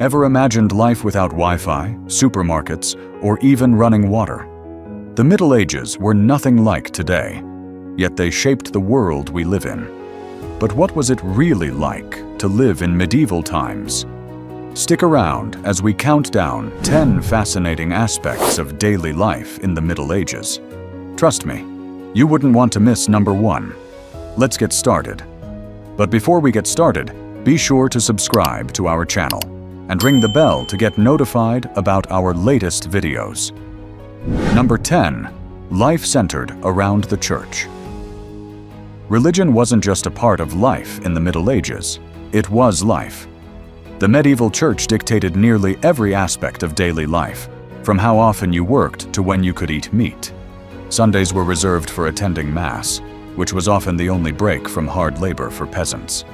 Ever imagined life without Wi-Fi, supermarkets, or even running water? The Middle Ages were nothing like today, yet they shaped the world we live in. But what was it really like to live in medieval times? Stick around as we count down 10 fascinating aspects of daily life in the Middle Ages. Trust me, you wouldn't want to miss number 1. Let's get started. But before we get started, be sure to subscribe to our channel and ring the bell to get notified about our latest videos. Number 10. Life centered around the church. Religion wasn't just a part of life in the Middle Ages, it was life. The medieval church dictated nearly every aspect of daily life, from how often you worked to when you could eat meat. Sundays were reserved for attending Mass, which was often the only break from hard labor for peasants.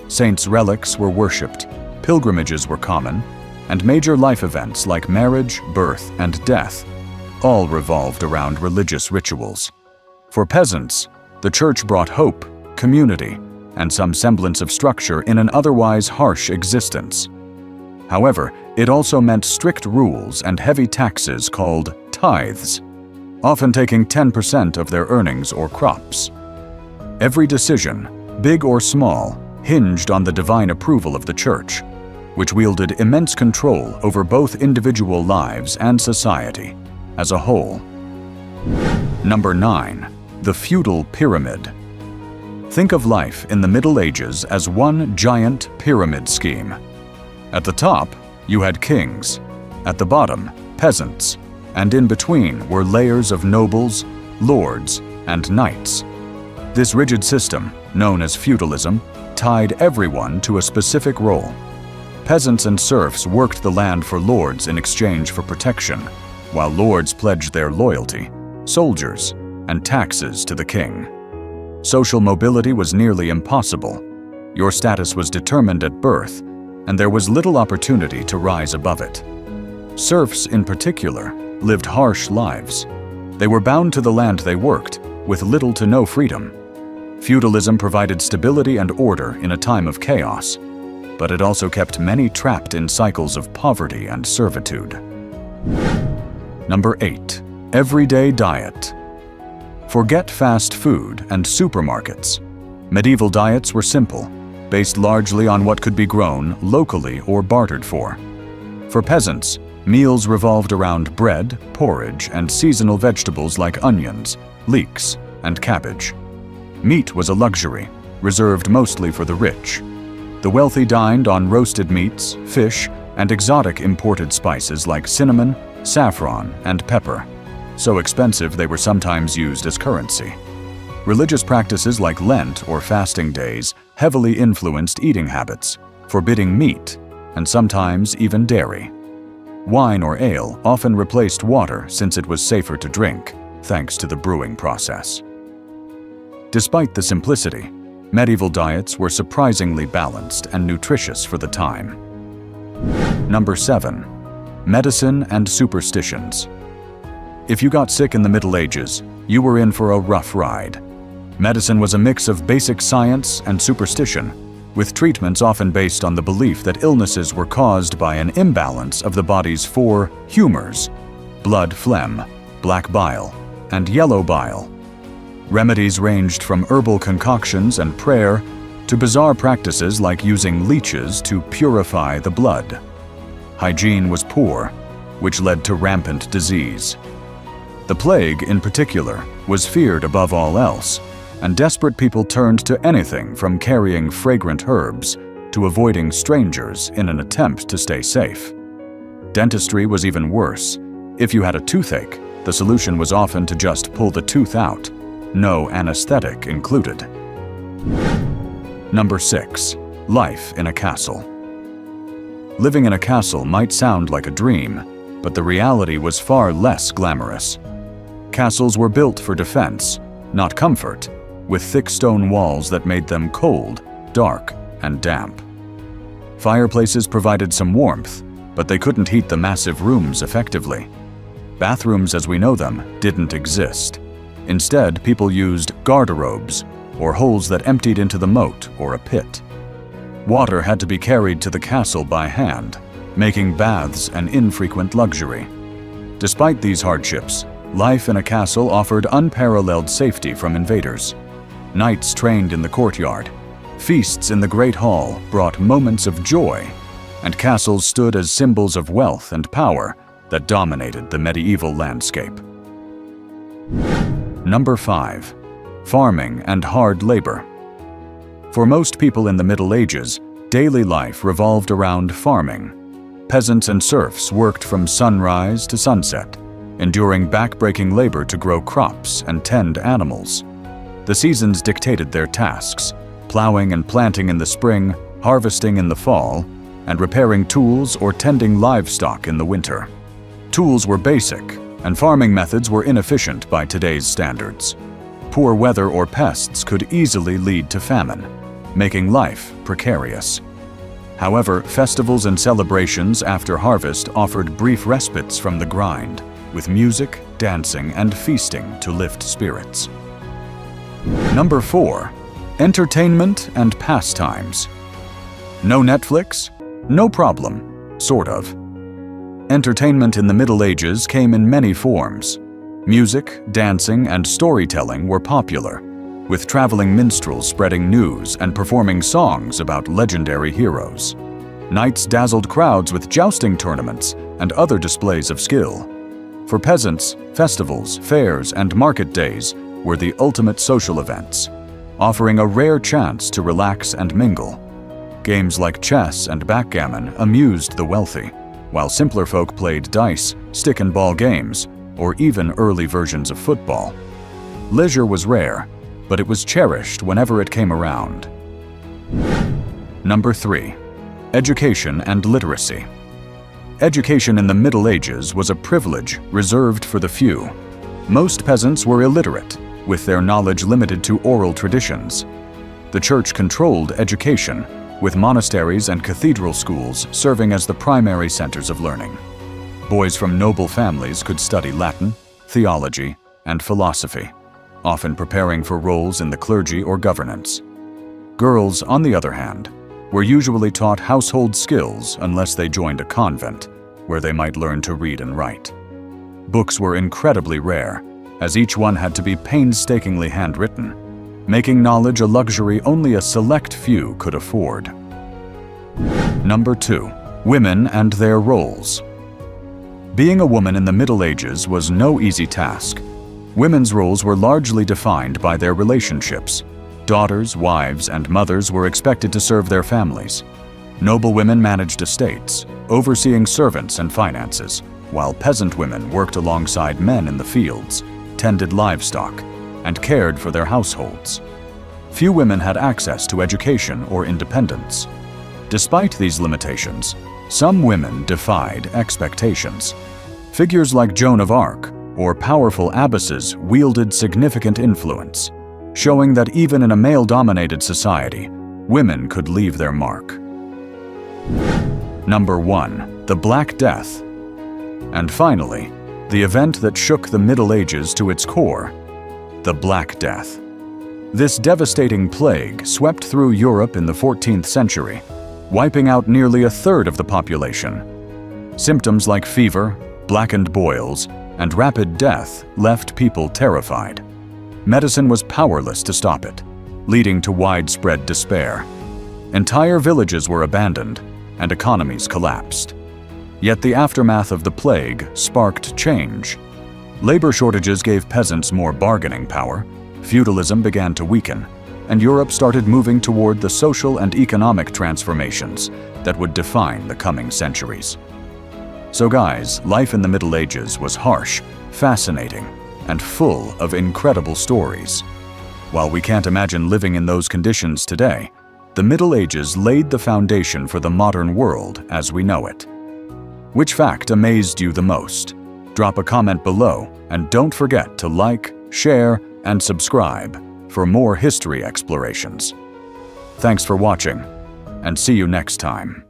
Saints' relics were worshipped, pilgrimages were common, and major life events like marriage, birth, and death all revolved around religious rituals. For peasants, the church brought hope, community, and some semblance of structure in an otherwise harsh existence. However, it also meant strict rules and heavy taxes called tithes, often taking 10% of their earnings or crops. Every decision, big or small, hinged on the divine approval of the church, which wielded immense control over both individual lives and society as a whole. Number 9. The feudal pyramid. Think of life in the Middle Ages as one giant pyramid scheme. At the top, you had kings. At the bottom, peasants. And in between were layers of nobles, lords, and knights. This rigid system, known as feudalism, tied everyone to a specific role. Peasants and serfs worked the land for lords in exchange for protection, while lords pledged their loyalty, soldiers, and taxes to the king. Social mobility was nearly impossible. Your status was determined at birth, and there was little opportunity to rise above it. Serfs, in particular, lived harsh lives. They were bound to the land they worked, with little to no freedom. Feudalism provided stability and order in a time of chaos, but it also kept many trapped in cycles of poverty and servitude. Number 8. Everyday diet. Forget fast food and supermarkets. Medieval diets were simple, based largely on what could be grown locally or bartered for. For peasants, meals revolved around bread, porridge, and seasonal vegetables like onions, leeks, and cabbage. Meat was a luxury, reserved mostly for the rich. The wealthy dined on roasted meats, fish, and exotic imported spices like cinnamon, saffron, and pepper. So expensive they were sometimes used as currency. Religious practices like Lent or fasting days heavily influenced eating habits, forbidding meat, and sometimes even dairy. Wine or ale often replaced water since it was safer to drink, thanks to the brewing process. Despite the simplicity, medieval diets were surprisingly balanced and nutritious for the time. Number 7. Medicine and superstitions. If you got sick in the Middle Ages, you were in for a rough ride. Medicine was a mix of basic science and superstition, with treatments often based on the belief that illnesses were caused by an imbalance of the body's 4 humors: blood phlegm, black bile, and yellow bile. Remedies ranged from herbal concoctions and prayer to bizarre practices like using leeches to purify the blood. Hygiene was poor, which led to rampant disease. The plague, in particular, was feared above all else, and desperate people turned to anything from carrying fragrant herbs to avoiding strangers in an attempt to stay safe. Dentistry was even worse. If you had a toothache, the solution was often to just pull the tooth out, no anesthetic included. Number 6. Life in a castle. Living in a castle might sound like a dream, but the reality was far less glamorous. Castles were built for defense, not comfort, with thick stone walls that made them cold, dark, and damp. Fireplaces provided some warmth, but they couldn't heat the massive rooms effectively. Bathrooms as we know them didn't exist. Instead, people used garderobes, or holes that emptied into the moat or a pit. Water had to be carried to the castle by hand, making baths an infrequent luxury. Despite these hardships, life in a castle offered unparalleled safety from invaders. Knights trained in the courtyard, feasts in the Great Hall brought moments of joy, and castles stood as symbols of wealth and power that dominated the medieval landscape. Number 5. Farming and hard labor. For most people in the Middle Ages, daily life revolved around farming. Peasants and serfs worked from sunrise to sunset, enduring back-breaking labor to grow crops and tend animals. The seasons dictated their tasks, plowing and planting in the spring, harvesting in the fall, and repairing tools or tending livestock in the winter. Tools were basic, and farming methods were inefficient by today's standards. Poor weather or pests could easily lead to famine, making life precarious. However, festivals and celebrations after harvest offered brief respites from the grind, with music, dancing, and feasting to lift spirits. Number 4. Entertainment and pastimes. No Netflix? No problem, sort of. Entertainment in the Middle Ages came in many forms. Music, dancing, and storytelling were popular, with traveling minstrels spreading news and performing songs about legendary heroes. Knights dazzled crowds with jousting tournaments and other displays of skill. For peasants, festivals, fairs, and market days were the ultimate social events, offering a rare chance to relax and mingle. Games like chess and backgammon amused the wealthy, while simpler folk played dice, stick and ball games, or even early versions of football. Leisure was rare, but it was cherished whenever it came around. Number 3. Education and literacy. Education in the Middle Ages was a privilege reserved for the few. Most peasants were illiterate, with their knowledge limited to oral traditions. The church controlled education, with monasteries and cathedral schools serving as the primary centers of learning. Boys from noble families could study Latin, theology, and philosophy, often preparing for roles in the clergy or governance. Girls, on the other hand, were usually taught household skills unless they joined a convent, where they might learn to read and write. Books were incredibly rare, as each one had to be painstakingly handwritten, making knowledge a luxury only a select few could afford. Number 2. Women and their roles. Being a woman in the Middle Ages was no easy task. Women's roles were largely defined by their relationships. Daughters, wives, and mothers were expected to serve their families. Noble women managed estates, overseeing servants and finances, while peasant women worked alongside men in the fields, tended livestock, and cared for their households. Few women had access to education or independence. Despite these limitations, some women defied expectations. Figures like Joan of Arc or powerful abbesses wielded significant influence, showing that even in a male-dominated society, women could leave their mark. Number 1. The Black Death. And finally, the event that shook the Middle Ages to its core, the Black Death. This devastating plague swept through Europe in the 14th century, wiping out nearly a third of the population. Symptoms like fever, blackened boils, and rapid death left people terrified. Medicine was powerless to stop it, leading to widespread despair. Entire villages were abandoned, and economies collapsed. Yet the aftermath of the plague sparked change. Labor shortages gave peasants more bargaining power, feudalism began to weaken, and Europe started moving toward the social and economic transformations that would define the coming centuries. So guys, life in the Middle Ages was harsh, fascinating, and full of incredible stories. While we can't imagine living in those conditions today, the Middle Ages laid the foundation for the modern world as we know it. Which fact amazed you the most? Drop a comment below, and don't forget to like, share, and subscribe for more history explorations. Thanks for watching, and see you next time.